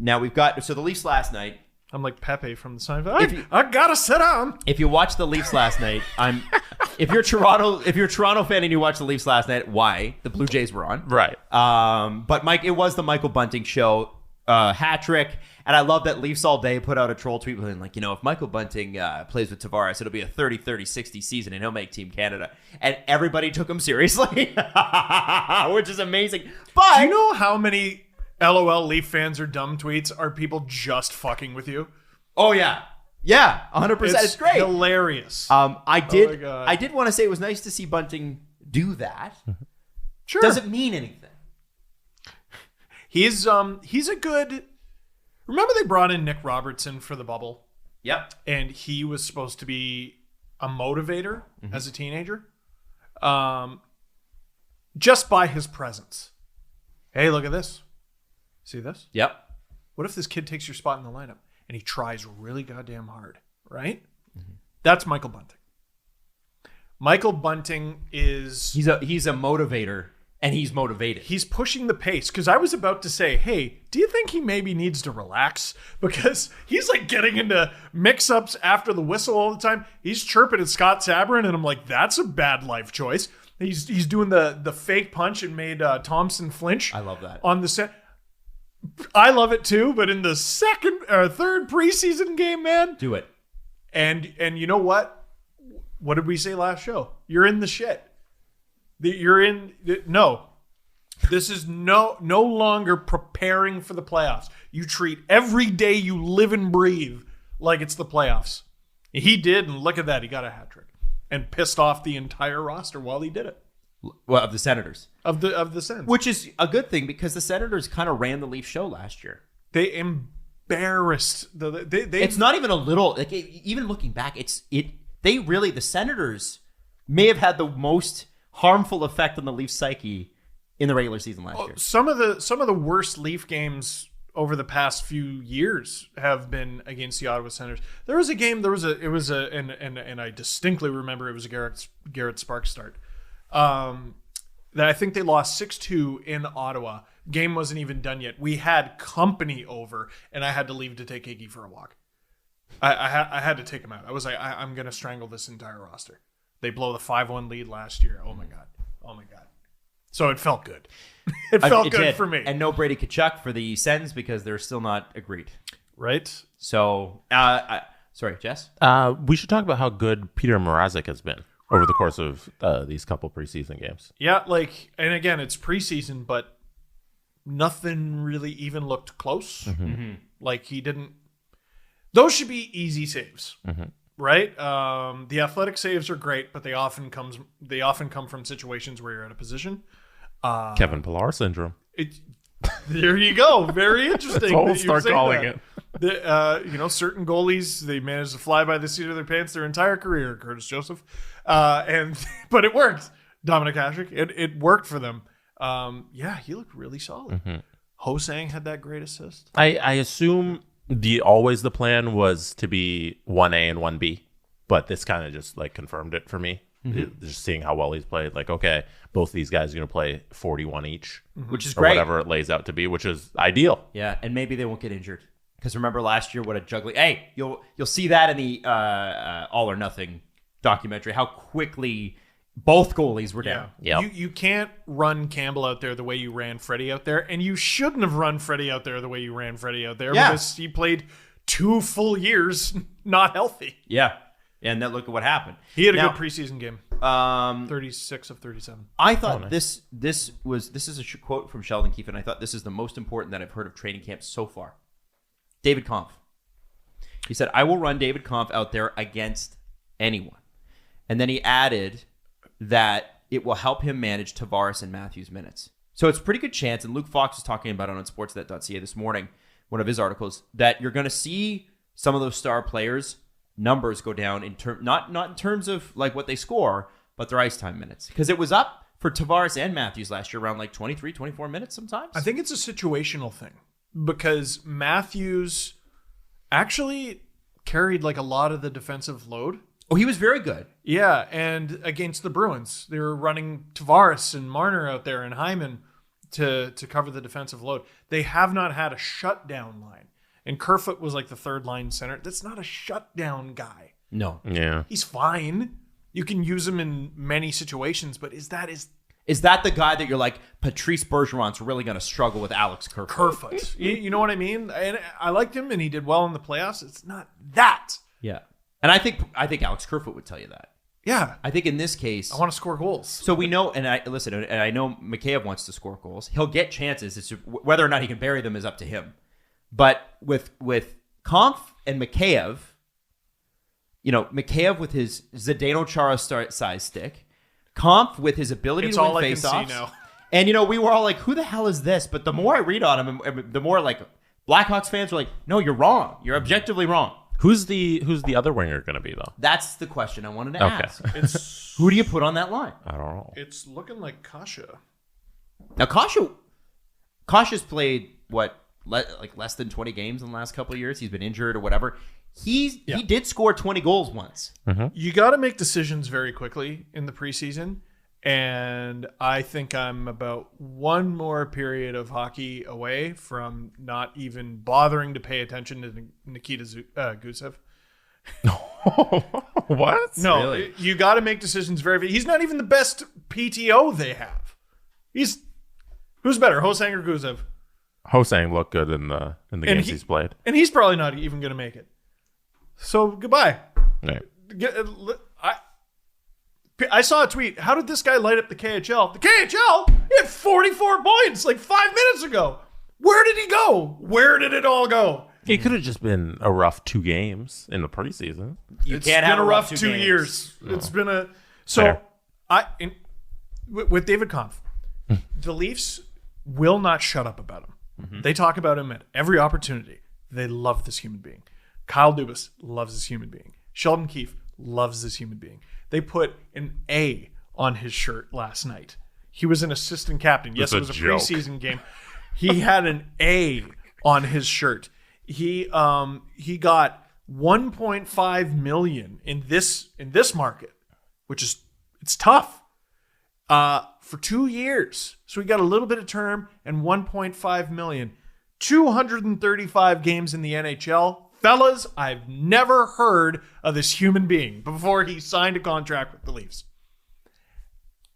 Now we've got the Leafs last night. I'm like Pepe from the Seinfeld. I gotta sit down. If you watched the Leafs last night, if you're a Toronto fan and you watched the Leafs last night, why? The Blue Jays were on. Right. But Mike, it was the Michael Bunting show, hat trick. And I love that Leafs All Day put out a troll tweet with him, like, if Michael Bunting plays with Tavares, it'll be a 30-30-60 season and he'll make Team Canada. And everybody took him seriously, which is amazing. But do you know how many LOL Leaf fans are dumb tweets are people just fucking with you? Oh, yeah. Yeah, 100%. It's great. Hilarious. I did want to say it was nice to see Bunting do that. Sure. Does it mean anything? He's a good... Remember they brought in Nick Robertson for the bubble? Yep. And he was supposed to be a motivator as a teenager? Just by his presence. Hey, look at this. See this? Yep. What if this kid takes your spot in the lineup and he tries really goddamn hard, right? That's Michael Bunting. Michael Bunting is... He's a motivator, and he's motivated. He's pushing the pace. Because I was about to say, hey, do you think he maybe needs to relax? Because he's like getting into mix-ups after the whistle all the time. He's chirping at Scott Sabrin, and I'm like, that's a bad life choice. He's doing the fake punch and made Thompson flinch. I love that. On the set. I love it too, but in the third preseason game, man. Do it. And you know what? What did we say last show? You're in the shit. No. This is no longer preparing for the playoffs. You treat every day you live and breathe like it's the playoffs. He did, and look at that. He got a hat trick and pissed off the entire roster while he did it. Well, of the Senators. Of the Sens. Which is a good thing because the Senators kind of ran the Leaf show last year. They embarrassed it's not even a little, like, even looking back, the Senators may have had the most harmful effect on the Leaf psyche in the regular season last year. Some of the worst Leaf games over the past few years have been against the Ottawa Senators. There was a game, and I distinctly remember it was a Garrett Sparks start. That I think they lost 6-2 in Ottawa. Game wasn't even done yet. We had company over, and I had to leave to take Iggy for a walk. I had to take him out. I was like, I'm going to strangle this entire roster. They blow the 5-1 lead last year. Oh, my God. So it felt good. It felt good for me. And no Brady Tkachuk for the Sens because they're still not agreed. Right? So, sorry, Jess? We should talk about how good Peter Mrazek has been over the course of these couple preseason games. Yeah, and again, it's preseason, but nothing really even looked close. Like he didn't. Those should be easy saves, right? The athletic saves are great, but they often come from situations where you're out of position. Kevin Pillar syndrome. There you go. Very interesting. We'll start calling it. Certain goalies, they manage to fly by the seat of their pants their entire career. Curtis Joseph, but it worked. Dominic Hasek, it worked for them. He looked really solid. Ho-Sang had that great assist. I assume the plan was to be 1A and 1B, but this kind of just like confirmed it for me. Just seeing how well he's played, like, okay, both these guys are going to play 41 each, which is or great. Whatever it lays out to be, which is ideal. Yeah, and maybe they won't get injured because remember last year what a juggling. Hey, you'll see that in the All or Nothing documentary how quickly both goalies were down. Yeah. You can't run Campbell out there the way you ran Freddie out there, and you shouldn't have run Freddie out there the way you ran Freddie out there because he played 2 full years not healthy. Yeah. And then look at what happened. He had a good preseason game. 36 of 37. I thought this is a quote from Sheldon Keefe, and I thought this is the most important that I've heard of training camp so far. David Kampf. He said, I will run David Kampf out there against anyone. And then he added that it will help him manage Tavares and Matthews' minutes. So it's a pretty good chance, and Luke Fox was talking about it on sportsnet.ca this morning, one of his articles, that you're going to see some of those star players' numbers go down not in terms of like what they score, but their ice time minutes. Because it was up for Tavares and Matthews last year around like 23, 24 minutes sometimes. I think it's a situational thing because Matthews actually carried like a lot of the defensive load. Oh, he was very good. Yeah, and against the Bruins, they were running Tavares and Marner out there and Hyman. to cover the defensive load. They have not had a shutdown line. And Kerfoot was like the third line center. That's not a shutdown guy. No. Yeah. He's fine. You can use him in many situations, but is that the guy that you're like, Patrice Bergeron's really going to struggle with Alex Kerfoot? Kerfoot? you know what I mean? And I liked him, and he did well in the playoffs. It's not that. Yeah. And I think Alex Kerfoot would tell you that. Yeah. I think in this case, I want to score goals. So we know, and I know Mikheyev wants to score goals. He'll get chances. It's whether or not he can bury them is up to him. But with Kampf and Mikheyev, Mikheyev with his Zdeno Chara size stick, Kampf with his ability to win faceoffs. Now. And we were all like, "Who the hell is this?" But the more I read on him, and the more like Blackhawks fans are like, "No, you're wrong. You're objectively wrong." Who's the other winger going to be though? That's the question I wanted to ask. Who do you put on that line? I don't know. It's looking like Kasha. Now Kasha's played less than 20 games in the last couple of years. He's been injured or whatever. He did score 20 goals once. Mm-hmm. You got to make decisions very quickly in the preseason. And I think I'm about one more period of hockey away from not even bothering to pay attention to Nikita Gusev. What? No, really? You got to make decisions very. He's not even the best PTO they have. Who's better, Hosang or Gusev? Hosang looked good in the games he's played, and he's probably not even going to make it. So goodbye. Right. I saw a tweet. How did this guy light up the KHL? The KHL? He had 44 points like 5 minutes ago. Where did he go? Where did it all go? It could have just been a rough 2 games in the preseason. It's been a rough 2 years. No. It's been a Fair. with David Kampf, the Leafs will not shut up about him. Mm-hmm. They talk about him at every opportunity. They love this human being. Kyle Dubas loves this human being. Sheldon Keefe loves this human being. They put an A on his shirt last night. He was an assistant captain. Yes, it was a preseason game. He had an A on his shirt. He got $1.5 million in this market, which is it's tough. For 2 years. So we got a little bit of term and $1.5 million. 235 games in the NHL. Fellas, I've never heard of this human being before he signed a contract with the Leafs.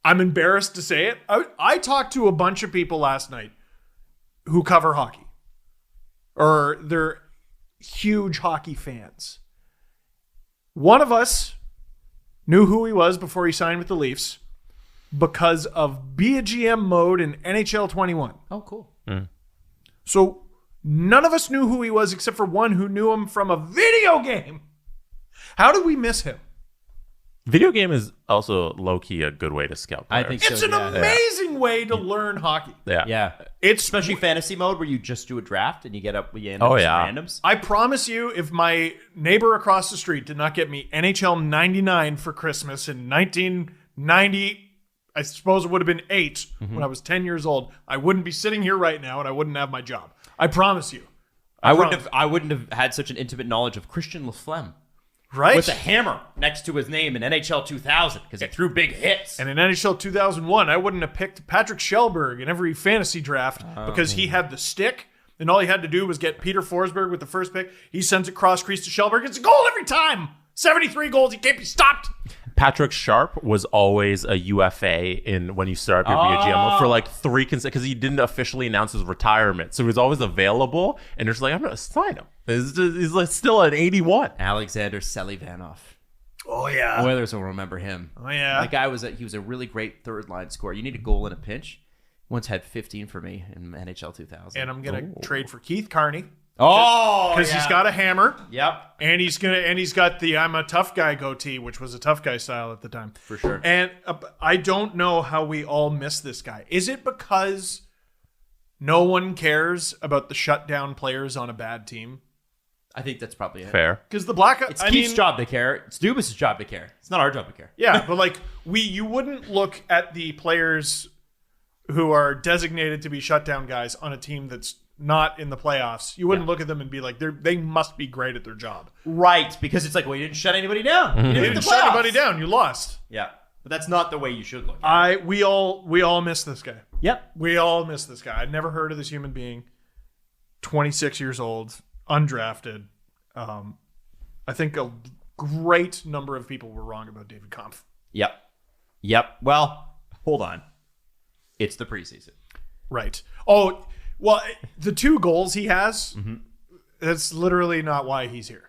I'm embarrassed to say it. I talked to a bunch of people last night who cover hockey. Or they're huge hockey fans. One of us knew who he was before he signed with the Leafs because of Be a GM mode in NHL 21. Oh, cool. So none of us knew who he was except for one who knew him from a video game. How did we miss him? Video game is also low-key a good way to scout players. I think so. It's an amazing way to learn hockey. Yeah. It's especially fantasy mode where you just do a draft and you end up with randoms. I promise you, if my neighbor across the street did not get me NHL 99 for Christmas in 1990, I suppose it would have been 8 when I was 10 years old, I wouldn't be sitting here right now and I wouldn't have my job. I promise you. I wouldn't have had such an intimate knowledge of Christian Laflemme. Right? With a hammer next to his name in NHL 2000 because he threw big hits. And in NHL 2001, I wouldn't have picked Patrick Schellberg in every fantasy draft because he had the stick and all he had to do was get Peter Forsberg with the first pick. He sends it cross crease to Schellberg. It's a goal every time. 73 goals. He can't be stopped. Patrick Sharp was always a UFA when you start your BGM for like 3 because he didn't officially announce his retirement. So he was always available and you're just like, I'm going to sign him. He's like still at 81. Alexander Selivanov. Oh, yeah. Oilers will remember him. Oh, yeah. That guy was a really great third line scorer. You need a goal in a pinch. Once had 15 for me in NHL 2000. And I'm going to trade for Keith Carney. Oh, because he's got a hammer. Yep. And he's got the I'm a tough guy goatee, which was a tough guy style at the time. For sure. And I don't know how we all miss this guy. Is it because no one cares about the shutdown players on a bad team? I think that's probably it. Fair. Because the Blackhawks, it's Keith's job to care. It's Dubas' job to care. It's not our job to care. Yeah, but like you wouldn't look at the players who are designated to be shutdown guys on a team that's not in the playoffs. You wouldn't look at them and be like, they must be great at their job. Right, because it's like, well, you didn't shut anybody down. You didn't shut anybody down. You lost. Yeah, but that's not the way you should look at it. We all miss this guy. Yep. We all miss this guy. I'd never heard of this human being. 26 years old, undrafted. I think a great number of people were wrong about David Kampf. Yep. Well, hold on. It's the preseason. Right. Oh, well, the 2 goals he has, that's literally not why he's here.